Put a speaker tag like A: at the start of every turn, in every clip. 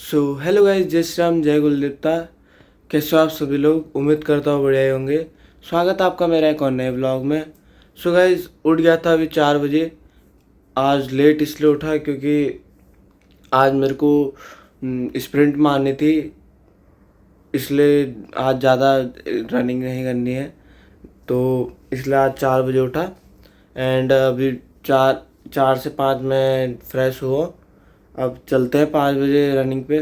A: So hello guys, जय श्री राम, जय गुलदेवता। कैसे हो आप सभी लोग? उम्मीद करता हूँ बढ़िया ही होंगे। स्वागत है आपका मेरा एक और नए ब्लॉग में। सो गाइस, उठ गया था अभी 4 बजे। आज लेट इसलिए उठा क्योंकि आज मेरे को स्प्रिंट मारनी थी, इसलिए आज ज़्यादा रनिंग नहीं करनी है, तो इसलिए आज 4 बजे उठा। एंड अभी 4 से 5 में फ्रेश हुआ। अब चलते हैं 5 बजे रनिंग पे।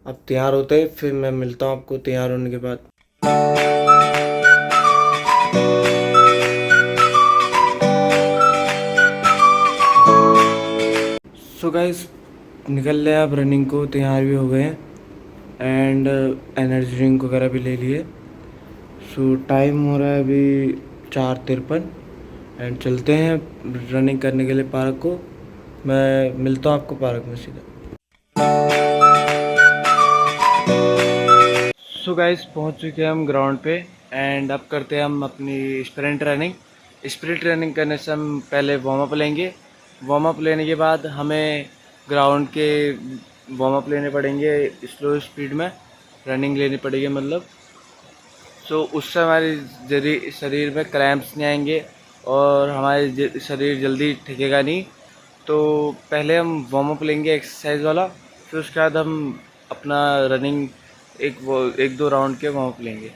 A: अब तैयार होते हैं, फिर मैं मिलता हूँ आपको तैयार होने के बाद। सो गाइस, निकल रहे हैं अब रनिंग को, तैयार भी हो गए हैं एंड एनर्जी ड्रिंक वगैरह भी ले लिए। सो टाइम हो रहा है अभी 4:53 एंड चलते हैं रनिंग करने के लिए पार्क को। मैं मिलता हूँ आपको पार्क में सीधा। सो गाइस, पहुँच चुके हैं हम ग्राउंड पे एंड अब करते हैं हम अपनी स्प्रिंट रनिंग। स्प्रिंट रनिंग करने से हम पहले वार्म अप लेंगे। वार्म अप लेने के बाद हमें ग्राउंड के वार्म अप लेने पड़ेंगे, स्लो स्पीड में रनिंग लेनी पड़ेगी मतलब। सो उससे हमारे शरीर में क्रैम्प्स नहीं आएंगे और हमारे शरीर जल्दी थकेगा नहीं। तो पहले हम वार्म अप लेंगे एक्सरसाइज वाला, फिर उसके बाद हम अपना रनिंग एक दो राउंड के वार्म अप लेंगे।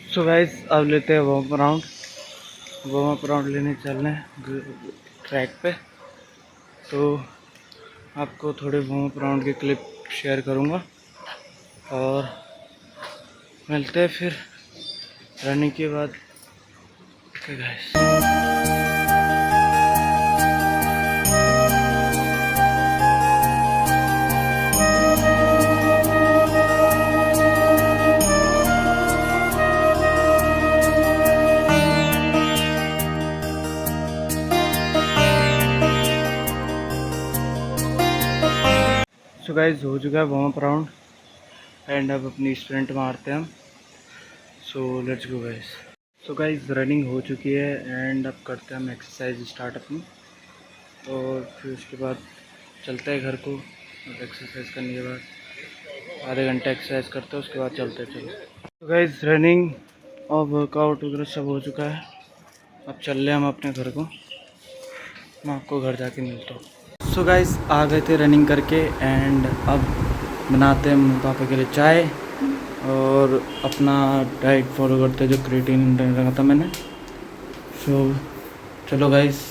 A: सो गाइस, अब लेते हैं वार्म अप राउंड लेने चल रहे हैं ट्रैक पे। तो आपको थोड़े वार्म अप राउंड के क्लिप शेयर करूँगा और मिलते हैं फिर रनिंग के बाद। Okay guys. सो गाइस, हो चुका है वार्म अप राउंड एंड अब अपनी स्प्रिंट मारते हैं हम। So let's go guys. So guys, running हो चुकी है एंड अब करते हैं हम एक्सरसाइज स्टार्ट अपनी, और फिर उसके बाद चलते हैं घर को। और एक्सरसाइज करने के बाद आधे घंटे एक्सरसाइज करते हैं, उसके बाद चलते हैं। चलो तो गाइस, रनिंग और वर्कआउट वगैरह सब हो चुका है। अब चल रहे हैं हम अपने घर को, मैं आपको घर जाके मिलता हूँ। सो गाइस, आ गए थे रनिंग करके एंड अब बनाते हैं मम्मी पापा के लिए चाय और अपना डाइट फॉलो करते हैं जो क्रिएटिन रखा था मैंने। सो चलो गाइस।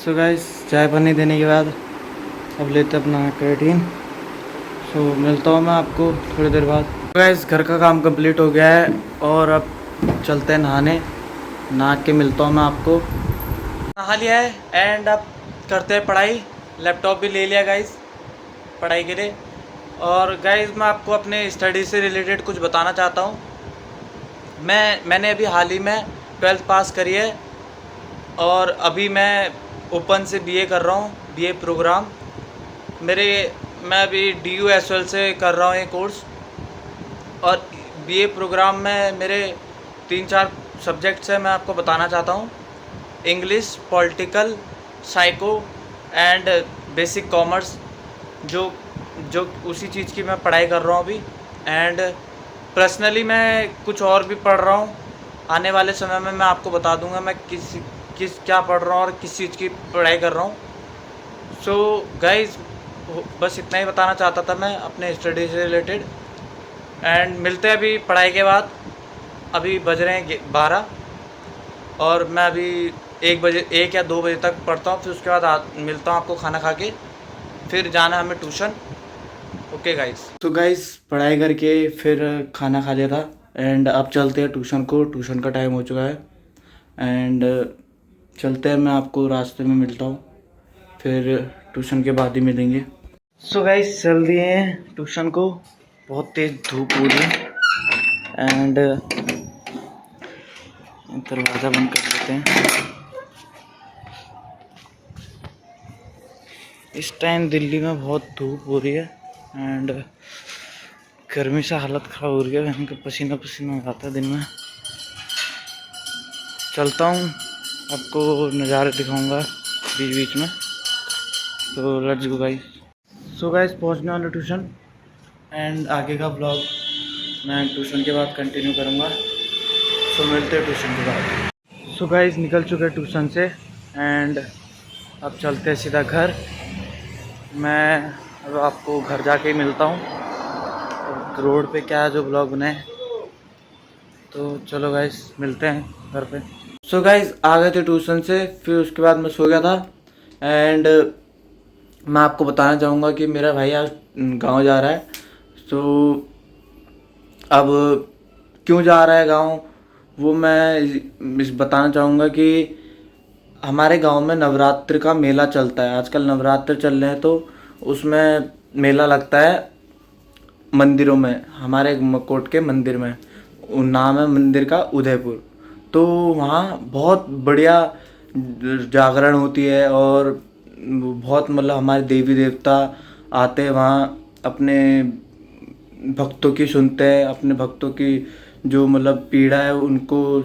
A: सो गाइस, चाय पानी देने के बाद अब लेते अपना क्रिएटिन। सो मिलता हूँ मैं आपको थोड़ी देर बाद। गाइस, घर का काम कंप्लीट हो गया है और अब चलते हैं नहाने। नहा के मिलता हूँ मैं आपको। नहा लिया है एंड अब करते हैं पढ़ाई। लैपटॉप भी ले लिया गाइस पढ़ाई के लिए। और गाइस, मैं आपको अपने स्टडी से रिलेटेड कुछ बताना चाहता हूँ। मैंने अभी हाल ही में 12th पास करी है और अभी मैं ओपन से बीए कर रहा हूँ, बीए प्रोग्राम। मैं अभी DUSL से कर रहा हूँ ये कोर्स, और बीए प्रोग्राम में मेरे 3-4 सब्जेक्ट्स हैं। मैं आपको बताना चाहता हूँ: English, political, psycho and basic commerce, जो जो उसी चीज़ की मैं पढ़ाई कर रहा हूँ अभी। एंड पर्सनली मैं कुछ और भी पढ़ रहा हूँ। आने वाले समय में मैं आपको बता दूंगा मैं क्या पढ़ रहा हूँ और किस चीज़ की पढ़ाई कर रहा हूँ। सो गाइस, बस इतना ही बताना चाहता था मैं अपने स्टडी से रिलेटेड। एंड मिलते हैं अभी पढ़ाई के बाद। अभी बज रहे हैं 12 और मैं अभी 1 बजे 1 या 2 बजे तक पढ़ता हूँ, फिर उसके बाद मिलता हूँ आपको खाना खा के, फिर जाना है हमें ट्यूशन। Okay guys. तो गाइस पढ़ाई करके फिर खाना खा लिया था एंड अब चलते हैं ट्यूशन को। ट्यूशन का टाइम हो चुका है एंड चलते हैं, मैं आपको रास्ते में मिलता हूँ, फिर ट्यूशन के बाद ही मिलेंगे। सो गाइस चल दिए हैं ट्यूशन को, बहुत तेज़ धूप हो रही है एंड दरवाज़ा बंद कर देते हैं। इस टाइम दिल्ली में बहुत धूप हो रही है एंड गर्मी से हालत ख़राब हो रही है, हमको पसीना पसीना हो जाता है दिन में। चलता हूँ, आपको नज़ारे दिखाऊंगा बीच बीच में, तो let's go guys. So guys पहुँचने वाले ट्यूशन एंड आगे का ब्लॉग मैं ट्यूशन के बाद कंटिन्यू करूँगा। सो मिलते हैं ट्यूशन के बाद। सो गाइस निकल चुके हैं ट्यूशन से एंड अब चलते हैं सीधा घर। मैं अब आपको घर जाके ही मिलता हूँ, रोड पे क्या है जो ब्लॉग बनाए, तो चलो गाइस मिलते हैं घर पे। सो गाइस आ गए थे ट्यूशन से, फिर उसके बाद मैं सो गया था एंड मैं आपको बताना चाहूँगा कि मेरा भाई आज गांव जा रहा है। तो अब क्यों जा रहा है गांव वो मैं बताना चाहूँगा कि हमारे गांव में नवरात्र का मेला चलता है। आजकल नवरात्र चल रहे हैं तो उसमें मेला लगता है मंदिरों में, हमारे मकोट के मंदिर में, नाम है मंदिर का उदयपुर। तो वहाँ बहुत बढ़िया जागरण होती है और बहुत मतलब हमारे देवी देवता आते हैं वहाँ, अपने भक्तों की सुनते हैं, अपने भक्तों की जो मतलब पीड़ा है उनको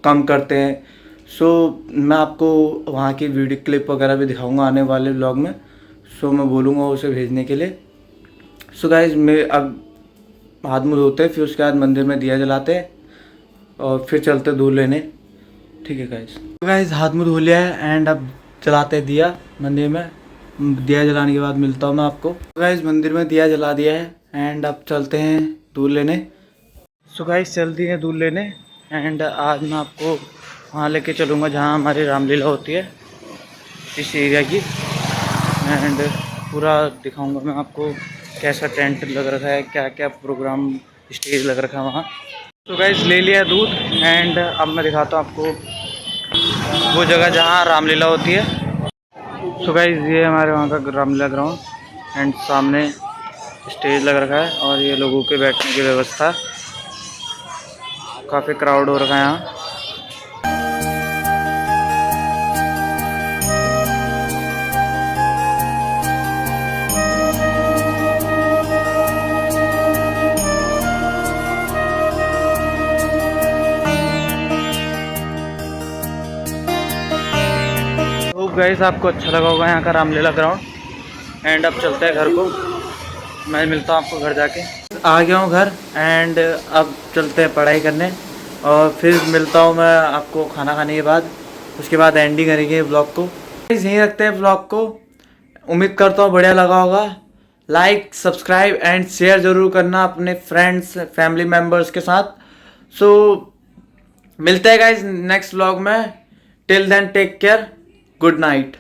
A: कम करते हैं। सो मैं आपको वहाँ की वीडियो क्लिप वगैरह भी दिखाऊंगा आने वाले व्लॉग में। सो मैं बोलूँगा उसे भेजने के लिए। सो गाइज मैं अब हाथ मुँह धोते फिर उसके बाद मंदिर में दिया जलाते और फिर चलते दूध लेने। ठीक है गाइज। गाइज हाथ मुँह धो लिया है एंड अब जलाते दिया मंदिर में। दिया जलाने के बाद मिलता हूँ मैं आपको। गाइज मंदिर में दिया जला दिया है एंड अब चलते हैं दूध लेने। सो गाइज चलती हैं दूध लेने एंड आज मैं आपको वहाँ लेके चलूँगा जहाँ हमारी रामलीला होती है इस एरिया की, एंड पूरा दिखाऊंगा मैं आपको कैसा टेंट लग रखा है, क्या क्या प्रोग्राम स्टेज लग रखा है वहाँ। तो गाइस ले लिया दूध एंड अब मैं दिखाता हूँ आपको वो जगह जहाँ रामलीला होती है। तो गाइस ये हमारे वहाँ का रामलीला ग्राउंड एंड सामने स्टेज लग रखा है और ये लोगों के बैठने की व्यवस्था, काफ़ी क्राउड हो रखा है यहाँ। तो गाइस आपको अच्छा लगा होगा यहाँ का रामलीला ग्राउंड एंड अब चलते हैं घर को। मैं मिलता हूँ आपको घर जाके। आ गया हूँ घर एंड अब चलते हैं पढ़ाई करने और फिर मिलता हूँ मैं आपको खाना खाने के बाद। उसके बाद एंडिंग करेंगे व्लॉग को। यहीं रखते हैं व्लॉग को। उम्मीद करता हूँ बढ़िया लगा होगा। लाइक सब्सक्राइब एंड शेयर ज़रूर करना अपने फ्रेंड्स फैमिली मेम्बर्स के साथ। सो मिलते हैं गाइस नेक्स्ट व्लॉग में। Till then take care, good night.